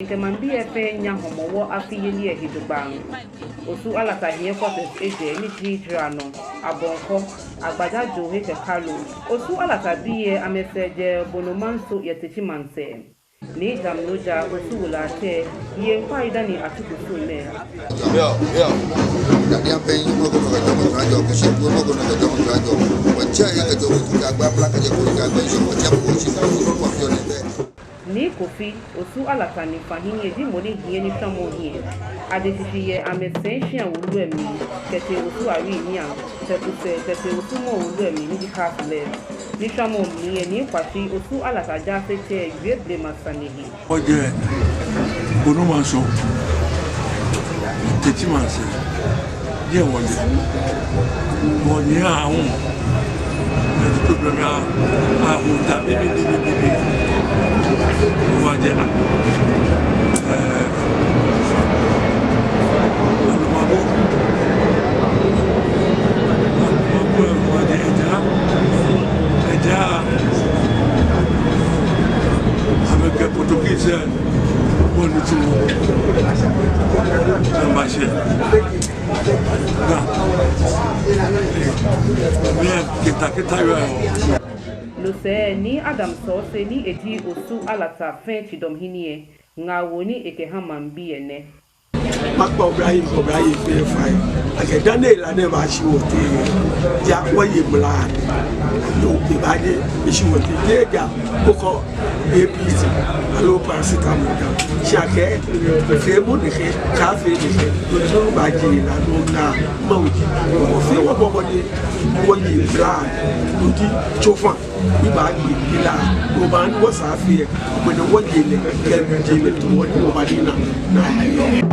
Kemambi efe nya homowo afiyeli ehidubang. Osu alata hie quarters eje ni jidrano abonko agbada johe kekalu. Osu alata biye ameseje bonomanso yetechimanse. Ni damnoja osu ulate ye faida ni atukusu me. Yo. Dadi ampe mo ko ka jomo trajo ko shi mo ko na jomo trajo. Wacha ya jomo ka gba plaka je ko ka gba jo wacha ko shi ko fio ne be. Ni kofi osu alata ni fahini di moni hie ni shamo hie adesisi ye amesenshin awulu emi kete osu ari ni an kete osu mo awulu emi ni dikasle ni shamo mi ni kwashi osu alata ja fete great blame masanihi oje bonu manso teti manse je wole woni ahun e to problem ahun ta bibi Wajah, avec portugais, on Lose ni Adam Sose ni eji osu alata fen chidom hinie nga woni ekehamambi ene. Makba Ibrahim fe fai. Ake Daniel ane ba shi wote. Ja waye mla. Do ibade shi wote deja oko APC alo paracetamol. Shake fe mo de ka fe de. Do so ba ji la do na mawji. O fe wo bobo de waye mla. Do di chofa ibadi ila do ban wo sa fe. Mo de waye le ke je le to wo ni mo ba di na.